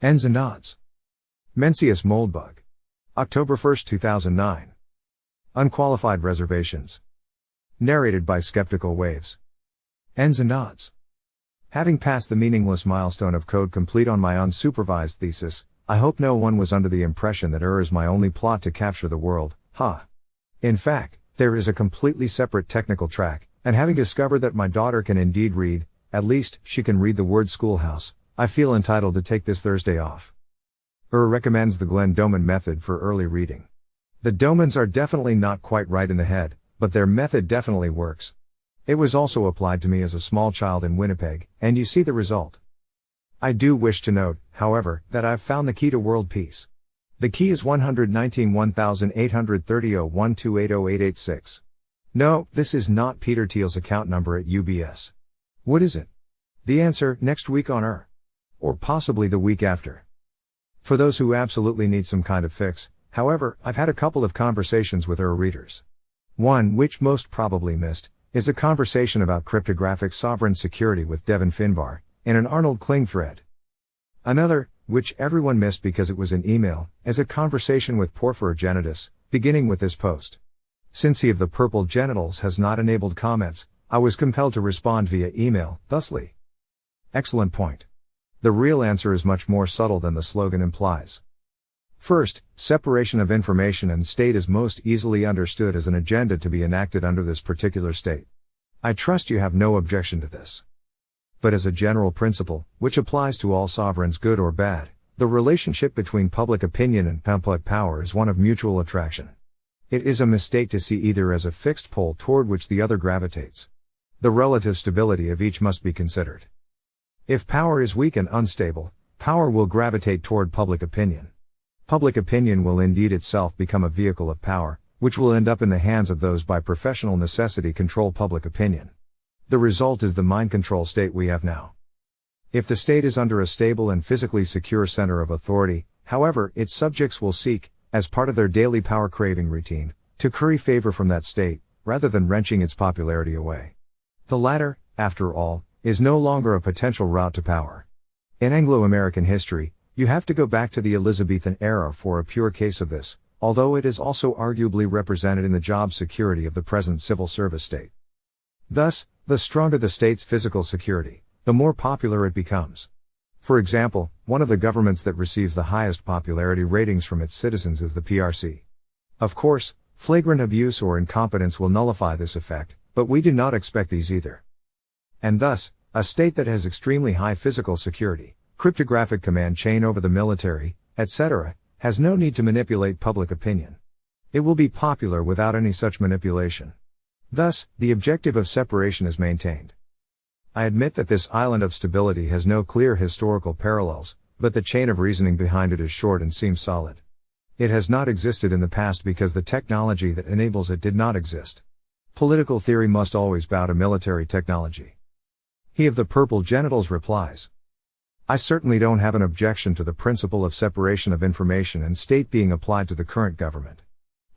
Ends and odds. Mencius Moldbug. October 1, 2009. Unqualified Reservations. Narrated by Skeptical Waves. Ends and odds. Having passed the meaningless milestone of code complete on my unsupervised thesis, I hope no one was under the impression that is my only plot to capture the world, In fact, there is a completely separate technical track, and having discovered that my daughter can indeed read, at least, she can read the word schoolhouse, I feel entitled to take this Thursday off. Recommends the Glenn Doman method for early reading. The Domans are definitely not quite right in the head, but their method definitely works. It was also applied to me as a small child in Winnipeg, and you see the result. I do wish to note, however, that I've found the key to world peace. The key is 119,830-01280-886. No, this is not Peter Thiel's account number at UBS. What is it? The answer, next week on or possibly the week after. For those who absolutely need some kind of fix, however, I've had a couple of conversations with readers. One, which most probably missed, is a conversation about cryptographic sovereign security with Devin Finbar, in an Arnold Kling thread. Another, which everyone missed because it was an email, is a conversation with Porphyrogenitus, beginning with this post. Since he of the purple genitals has not enabled comments, I was compelled to respond via email, thusly. Excellent point. The real answer is much more subtle than the slogan implies. First, separation of information and state is most easily understood as an agenda to be enacted under this particular state. I trust you have no objection to this. But as a general principle, which applies to all sovereigns good or bad, the relationship between public opinion and public power is one of mutual attraction. It is a mistake to see either as a fixed pole toward which the other gravitates. The relative stability of each must be considered. If power is weak and unstable, power will gravitate toward public opinion. Public opinion will indeed itself become a vehicle of power, which will end up in the hands of those by professional necessity control public opinion. The result is the mind control state we have now. If the state is under a stable and physically secure center of authority, however, its subjects will seek, as part of their daily power craving routine, to curry favor from that state, rather than wrenching its popularity away. The latter, after all, is no longer a potential route to power. In Anglo-American history, you have to go back to the Elizabethan era for a pure case of this, although it is also arguably represented in the job security of the present civil service state. Thus, the stronger the state's physical security, the more popular it becomes. For example, one of the governments that receives the highest popularity ratings from its citizens is the PRC. Of course, flagrant abuse or incompetence will nullify this effect, but we do not expect these either. And thus, a state that has extremely high physical security, cryptographic command chain over the military, etc., has no need to manipulate public opinion. It will be popular without any such manipulation. Thus, the objective of separation is maintained. I admit that this island of stability has no clear historical parallels, but the chain of reasoning behind it is short and seems solid. It has not existed in the past because the technology that enables it did not exist. Political theory must always bow to military technology. He of the purple genitals replies. I certainly don't have an objection to the principle of separation of information and state being applied to the current government.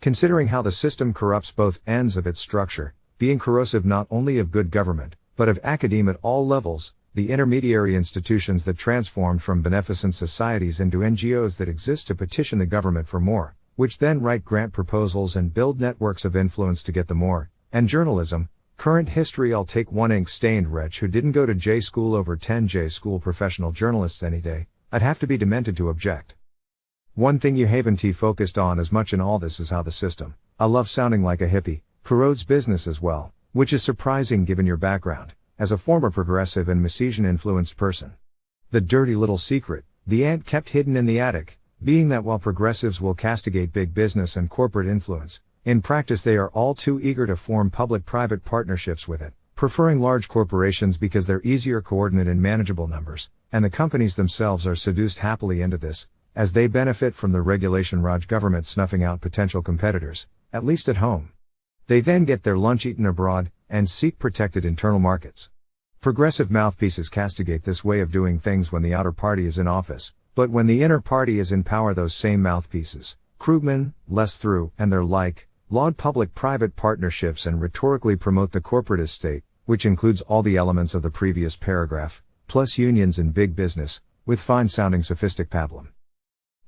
Considering how the system corrupts both ends of its structure, being corrosive not only of good government, but of academe at all levels, the intermediary institutions that transformed from beneficent societies into NGOs that exist to petition the government for more, which then write grant proposals and build networks of influence to get the more, and journalism, current history. I'll take one ink-stained wretch who didn't go to J school over 10 J school professional journalists any day. I'd have to be demented to object. One thing you haven't focused on as much in all this is how the system, I love sounding like a hippie, corrodes business as well, which is surprising given your background, as a former progressive and Misesian-influenced person. The dirty little secret, the ant kept hidden in the attic, being that while progressives will castigate big business and corporate influence, in practice they are all too eager to form public-private partnerships with it, preferring large corporations because they're easier coordinate in manageable numbers, and the companies themselves are seduced happily into this, as they benefit from the regulation Raj government snuffing out potential competitors, at least at home. They then get their lunch eaten abroad, and seek protected internal markets. Progressive mouthpieces castigate this way of doing things when the outer party is in office, but when the inner party is in power those same mouthpieces, Krugman, Less-Through, and their like, laud public-private partnerships and rhetorically promote the corporatist state, which includes all the elements of the previous paragraph, plus unions and big business, with fine-sounding sophistic pablum.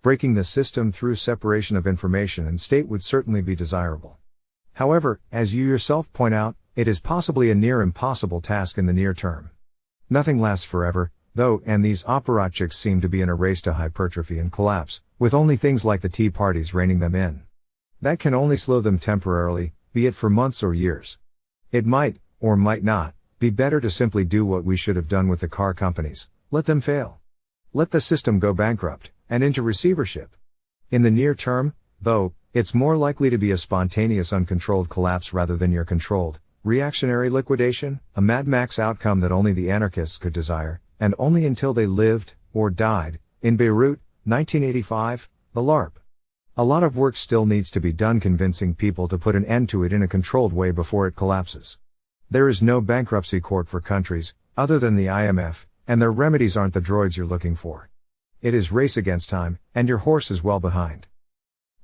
Breaking the system through separation of information and state would certainly be desirable. However, as you yourself point out, it is possibly a near impossible task in the near term. Nothing lasts forever, though, and these apparatchiks seem to be in a race to hypertrophy and collapse, with only things like the tea parties reining them in. That can only slow them temporarily, be it for months or years. It might, or might not, be better to simply do what we should have done with the car companies: let them fail. Let the system go bankrupt, and into receivership. In the near term, though, it's more likely to be a spontaneous uncontrolled collapse rather than your controlled, reactionary liquidation, a Mad Max outcome that only the anarchists could desire, and only until they lived, or died, in Beirut, 1985, the LARP. A lot of work still needs to be done convincing people to put an end to it in a controlled way before it collapses. There is no bankruptcy court for countries, other than the IMF, and their remedies aren't the droids you're looking for. It is race against time, and your horse is well behind.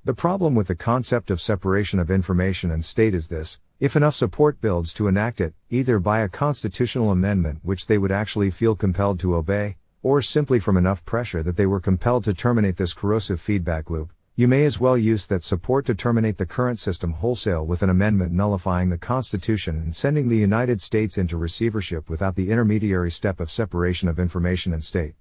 The problem with the concept of separation of information and state is this: if enough support builds to enact it, either by a constitutional amendment which they would actually feel compelled to obey, or simply from enough pressure that they were compelled to terminate this corrosive feedback loop, you may as well use that support to terminate the current system wholesale with an amendment nullifying the Constitution and sending the United States into receivership without the intermediary step of separation of information and state.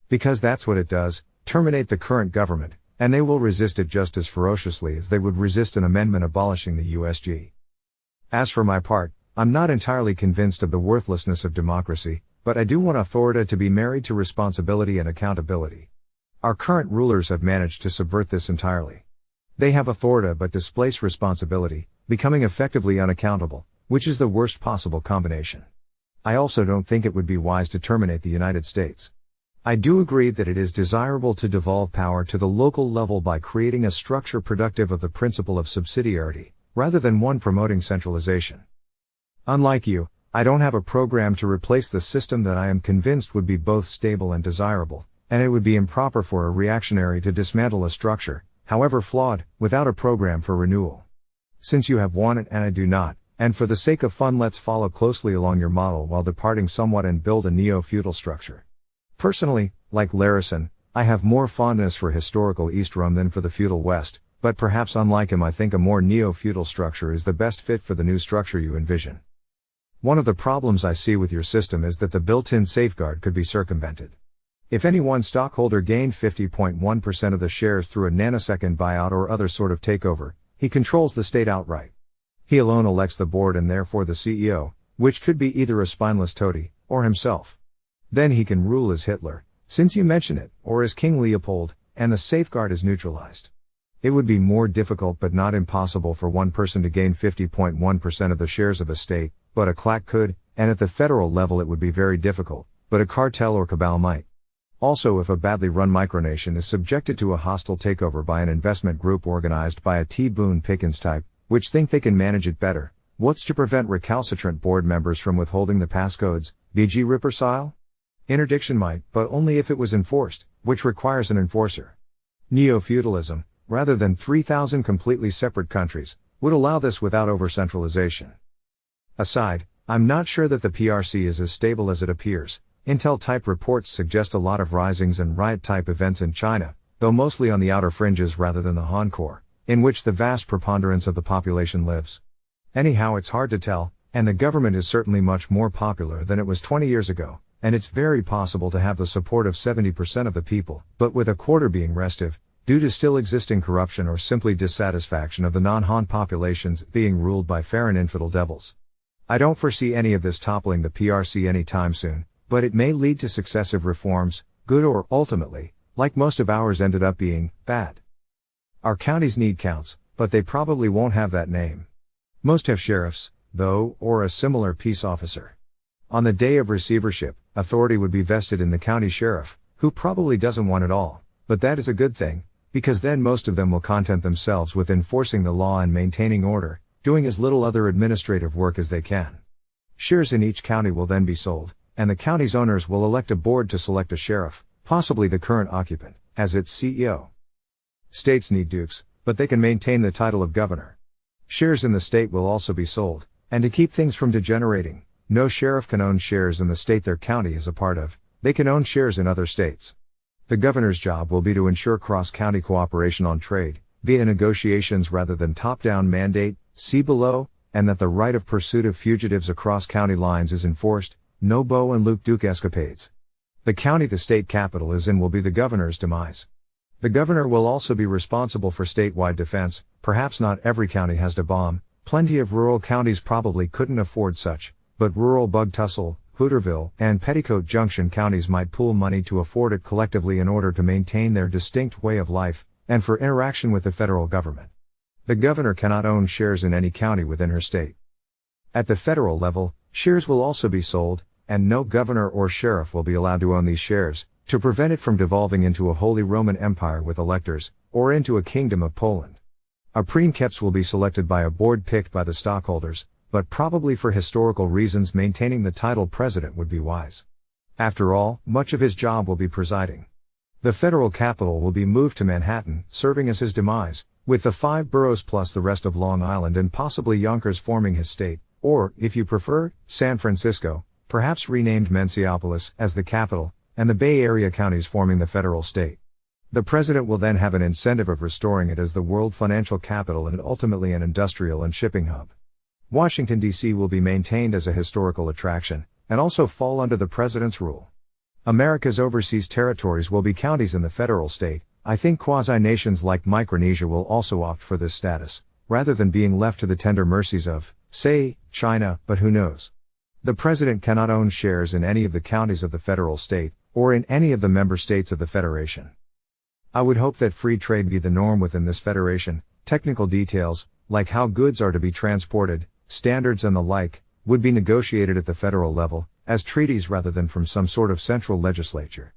Because that's what it does: terminate the current government, and they will resist it just as ferociously as they would resist an amendment abolishing the USG. As for my part, I'm not entirely convinced of the worthlessness of democracy, but I do want authority to be married to responsibility and accountability. Our current rulers have managed to subvert this entirely. They have authority but displace responsibility, becoming effectively unaccountable, which is the worst possible combination. I also don't think it would be wise to terminate the United States. I do agree that it is desirable to devolve power to the local level by creating a structure productive of the principle of subsidiarity, rather than one promoting centralization. Unlike you, I don't have a program to replace the system that I am convinced would be both stable and desirable, and it would be improper for a reactionary to dismantle a structure, however flawed, without a program for renewal. Since you have one and I do not, and for the sake of fun, let's follow closely along your model while departing somewhat and build a neo-feudal structure. Personally, like Larison, I have more fondness for historical East Rome than for the feudal West, but perhaps unlike him I think a more neo-feudal structure is the best fit for the new structure you envision. One of the problems I see with your system is that the built-in safeguard could be circumvented. If any one stockholder gained 50.1% of the shares through a nanosecond buyout or other sort of takeover, he controls the state outright. He alone elects the board and therefore the CEO, which could be either a spineless toady, or himself. Then he can rule as Hitler, since you mention it, or as King Leopold, and the safeguard is neutralized. It would be more difficult but not impossible for one person to gain 50.1% of the shares of a state, but a claque could, and at the federal level it would be very difficult, but a cartel or cabal might. Also, if a badly run micronation is subjected to a hostile takeover by an investment group organized by a T. Boone Pickens type, which think they can manage it better, what's to prevent recalcitrant board members from withholding the passcodes, BG Ripper style? Interdiction might, but only if it was enforced, which requires an enforcer. Neo-feudalism, rather than 3,000 completely separate countries, would allow this without over-centralization. Aside, I'm not sure that the PRC is as stable as it appears. Intel-type reports suggest a lot of risings and riot-type events in China, though mostly on the outer fringes rather than the Han core, in which the vast preponderance of the population lives. Anyhow, it's hard to tell, and the government is certainly much more popular than it was 20 years ago, and it's very possible to have the support of 70% of the people, but with a quarter being restive, due to still existing corruption or simply dissatisfaction of the non-Han populations being ruled by foreign infidel devils. I don't foresee any of this toppling the PRC anytime soon, but it may lead to successive reforms, good or, ultimately, like most of ours ended up being, bad. Our counties need counts, but they probably won't have that name. Most have sheriffs, though, or a similar peace officer. On the day of receivership, authority would be vested in the county sheriff, who probably doesn't want it all, but that is a good thing, because then most of them will content themselves with enforcing the law and maintaining order, doing as little other administrative work as they can. Shares in each county will then be sold, and the county's owners will elect a board to select a sheriff, possibly the current occupant, as its CEO. States need dukes, but they can maintain the title of governor. Shares in the state will also be sold, and to keep things from degenerating, no sheriff can own shares in the state their county is a part of, they can own shares in other states. The governor's job will be to ensure cross-county cooperation on trade, via negotiations rather than top-down mandate, see below, and that the right of pursuit of fugitives across county lines is enforced, no Bo and Luke Duke escapades. The county the state capital is in will be the governor's demise. The governor will also be responsible for statewide defense. Perhaps not every county has to bomb, plenty of rural counties probably couldn't afford such, but rural Bug Tussle, Hooterville, and Petticoat Junction counties might pool money to afford it collectively in order to maintain their distinct way of life, and for interaction with the federal government. The governor cannot own shares in any county within her state. At the federal level, shares will also be sold, and no governor or sheriff will be allowed to own these shares, to prevent it from devolving into a Holy Roman Empire with electors, or into a Kingdom of Poland. A princeps will be selected by a board picked by the stockholders, but probably for historical reasons maintaining the title president would be wise. After all, much of his job will be presiding. The federal capital will be moved to Manhattan, serving as his demise, with the 5 boroughs plus the rest of Long Island and possibly Yonkers forming his state, or, if you prefer, San Francisco, perhaps renamed Menciopolis, as the capital, and the Bay Area counties forming the federal state. The president will then have an incentive of restoring it as the world financial capital and ultimately an industrial and shipping hub. Washington, D.C. will be maintained as a historical attraction, and also fall under the president's rule. America's overseas territories will be counties in the federal state. I think quasi-nations like Micronesia will also opt for this status, rather than being left to the tender mercies of, say, China, but who knows. The president cannot own shares in any of the counties of the federal state, or in any of the member states of the federation. I would hope that free trade be the norm within this federation. Technical details, like how goods are to be transported, standards and the like, would be negotiated at the federal level, as treaties rather than from some sort of central legislature.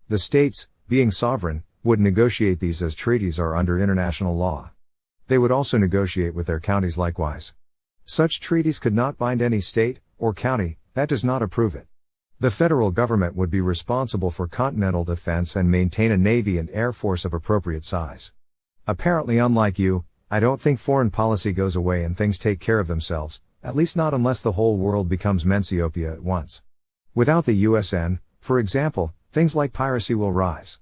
The states, being sovereign, would negotiate these as treaties are under international law. They would also negotiate with their counties likewise. Such treaties could not bind any state, or county, that does not approve it. The federal government would be responsible for continental defense and maintain a navy and air force of appropriate size. Apparently unlike you, I don't think foreign policy goes away and things take care of themselves, at least not unless the whole world becomes Menciopia at once. Without the USN, for example, things like piracy will rise.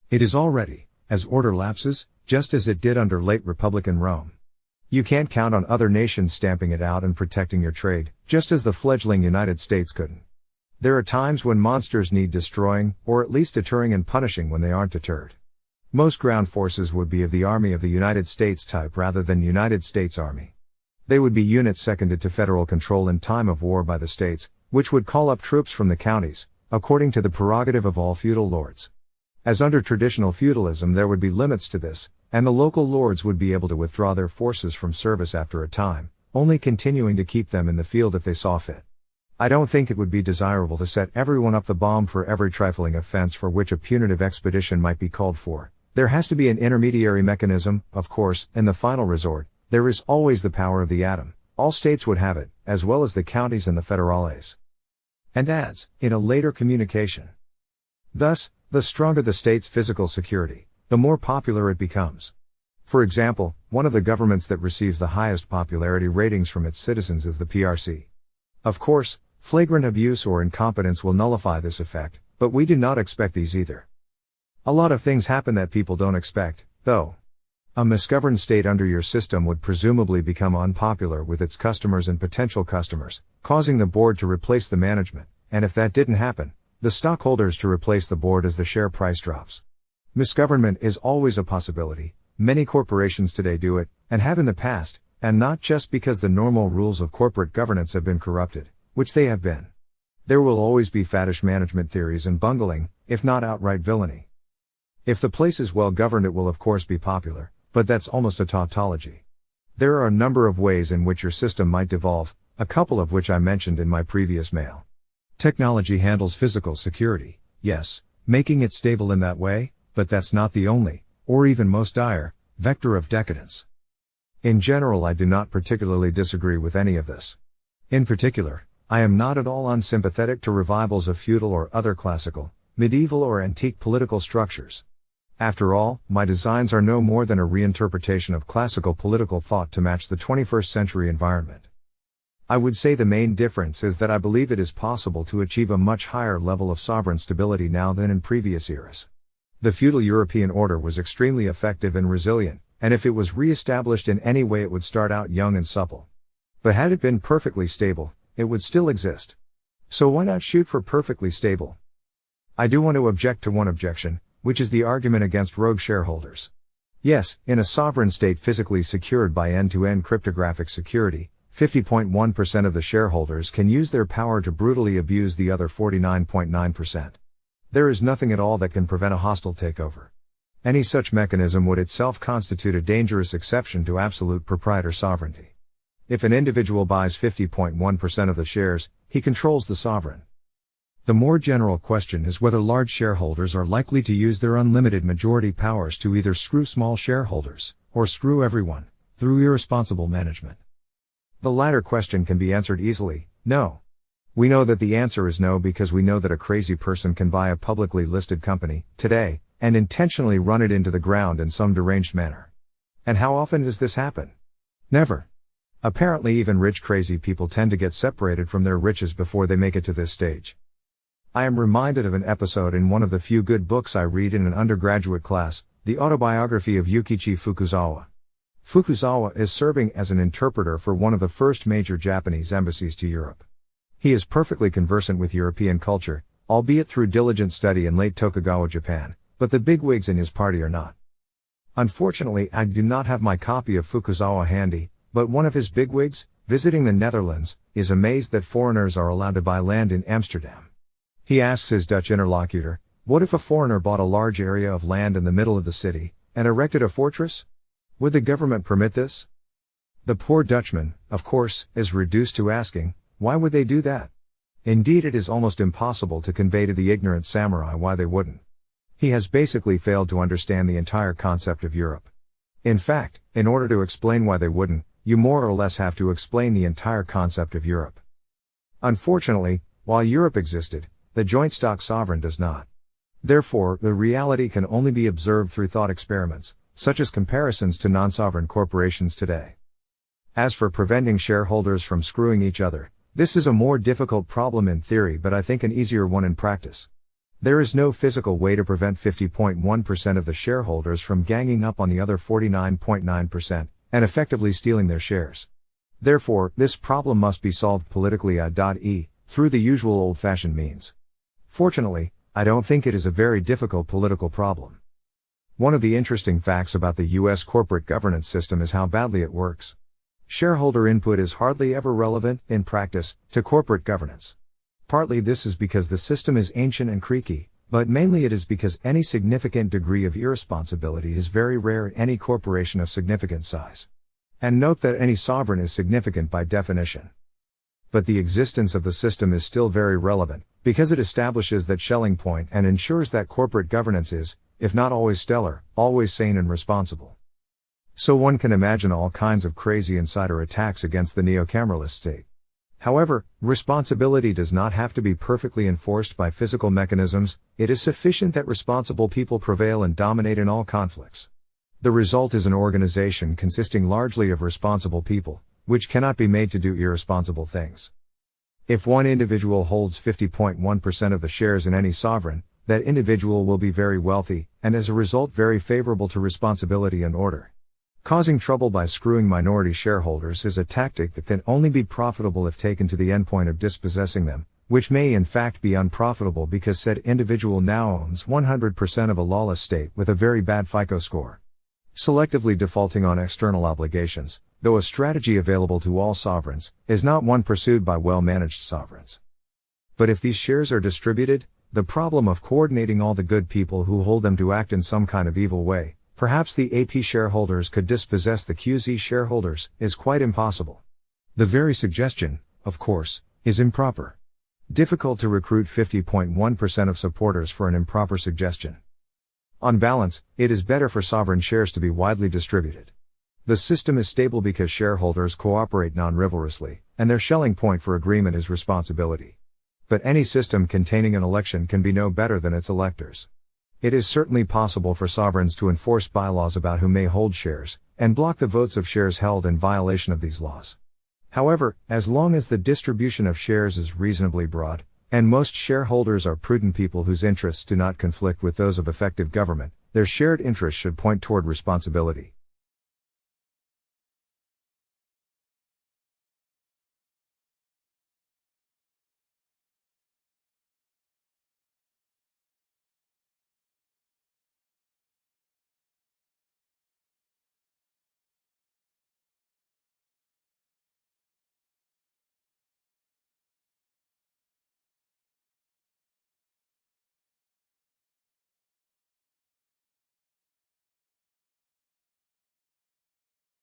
It is already, as order lapses, just as it did under late Republican Rome. You can't count on other nations stamping it out and protecting your trade, just as the fledgling United States couldn't. There are times when monsters need destroying, or at least deterring and punishing when they aren't deterred. Most ground forces would be of the Army of the United States type rather than United States Army. They would be units seconded to federal control in time of war by the states, which would call up troops from the counties, according to the prerogative of all feudal lords. As under traditional feudalism there would be limits to this, and the local lords would be able to withdraw their forces from service after a time, only continuing to keep them in the field if they saw fit. I don't think it would be desirable to set everyone up the bomb for every trifling offense for which a punitive expedition might be called for. There has to be an intermediary mechanism, of course. In the final resort, there is always the power of the atom. All states would have it, as well as the counties and the federales. And adds, in a later communication. Thus, the stronger the state's physical security, the more popular it becomes. For example, one of the governments that receives the highest popularity ratings from its citizens is the PRC. Of course, flagrant abuse or incompetence will nullify this effect, but we do not expect these either. A lot of things happen that people don't expect, though. A misgoverned state under your system would presumably become unpopular with its customers and potential customers, causing the board to replace the management, and if that didn't happen, the stockholders to replace the board as the share price drops. Misgovernment is always a possibility. Many corporations today do it, and have in the past, and not just because the normal rules of corporate governance have been corrupted, which they have been. There will always be faddish management theories and bungling, if not outright villainy. If the place is well governed it will of course be popular, but that's almost a tautology. There are a number of ways in which your system might devolve, a couple of which I mentioned in my previous mail. Technology handles physical security, yes, making it stable in that way, but that's not the only, or even most dire, vector of decadence. In general I do not particularly disagree with any of this. In particular, I am not at all unsympathetic to revivals of feudal or other classical, medieval or antique political structures. After all, my designs are no more than a reinterpretation of classical political thought to match the 21st century environment. I would say the main difference is that I believe it is possible to achieve a much higher level of sovereign stability now than in previous eras. The feudal European order was extremely effective and resilient, and if it was re-established in any way it would start out young and supple. But had it been perfectly stable, it would still exist. So why not shoot for perfectly stable? I do want to object to one objection, which is the argument against rogue shareholders. Yes, in a sovereign state physically secured by end-to-end cryptographic security, 50.1% of the shareholders can use their power to brutally abuse the other 49.9%. There is nothing at all that can prevent a hostile takeover. Any such mechanism would itself constitute a dangerous exception to absolute proprietor sovereignty. If an individual buys 50.1% of the shares, he controls the sovereign. The more general question is whether large shareholders are likely to use their unlimited majority powers to either screw small shareholders, or screw everyone, through irresponsible management. The latter question can be answered easily, no. We know that the answer is no because we know that a crazy person can buy a publicly listed company, today, and intentionally run it into the ground in some deranged manner. And how often does this happen? Never. Apparently even rich crazy people tend to get separated from their riches before they make it to this stage. I am reminded of an episode in one of the few good books I read in an undergraduate class, the autobiography of Yukichi Fukuzawa. Fukuzawa is serving as an interpreter for one of the first major Japanese embassies to Europe. He is perfectly conversant with European culture, albeit through diligent study in late Tokugawa Japan, but the bigwigs in his party are not. Unfortunately, I do not have my copy of Fukuzawa handy, but one of his bigwigs, visiting the Netherlands, is amazed that foreigners are allowed to buy land in Amsterdam. He asks his Dutch interlocutor, what if a foreigner bought a large area of land in the middle of the city, and erected a fortress? Would the government permit this? The poor Dutchman, of course, is reduced to asking, why would they do that? Indeed, it is almost impossible to convey to the ignorant samurai why they wouldn't. He has basically failed to understand the entire concept of Europe. In fact, in order to explain why they wouldn't, you more or less have to explain the entire concept of Europe. Unfortunately, while Europe existed, the joint stock sovereign does not. Therefore, the reality can only be observed through thought experiments, such as comparisons to non-sovereign corporations today. As for preventing shareholders from screwing each other, this is a more difficult problem in theory but I think an easier one in practice. There is no physical way to prevent 50.1% of the shareholders from ganging up on the other 49.9%, and effectively stealing their shares. Therefore, this problem must be solved politically through the usual old-fashioned means. Fortunately, I don't think it is a very difficult political problem. One of the interesting facts about the US corporate governance system is how badly it works. Shareholder input is hardly ever relevant, in practice, to corporate governance. Partly this is because the system is ancient and creaky, but mainly it is because any significant degree of irresponsibility is very rare in any corporation of significant size. And note that any sovereign is significant by definition. But the existence of the system is still very relevant, because it establishes that Schelling point and ensures that corporate governance is, if not always stellar, always sane and responsible. So one can imagine all kinds of crazy insider attacks against the neo-cameralist state. However, responsibility does not have to be perfectly enforced by physical mechanisms, it is sufficient that responsible people prevail and dominate in all conflicts. The result is an organization consisting largely of responsible people, which cannot be made to do irresponsible things. If one individual holds 50.1% of the shares in any sovereign, that individual will be very wealthy, and as a result very favorable to responsibility and order. Causing trouble by screwing minority shareholders is a tactic that can only be profitable if taken to the endpoint of dispossessing them, which may in fact be unprofitable because said individual now owns 100% of a lawless state with a very bad FICO score. Selectively defaulting on external obligations, though a strategy available to all sovereigns, is not one pursued by well-managed sovereigns. But if these shares are distributed, the problem of coordinating all the good people who hold them to act in some kind of evil way, perhaps the AP shareholders could dispossess the QZ shareholders, is quite impossible. The very suggestion, of course, is improper. Difficult to recruit 50.1% of supporters for an improper suggestion. On balance, it is better for sovereign shares to be widely distributed. The system is stable because shareholders cooperate non-rivalrously, and their Schelling point for agreement is responsibility. But any system containing an election can be no better than its electors. It is certainly possible for sovereigns to enforce bylaws about who may hold shares, and block the votes of shares held in violation of these laws. However, as long as the distribution of shares is reasonably broad, And most shareholders are prudent people whose interests do not conflict with those of effective government. Their shared interests should point toward responsibility.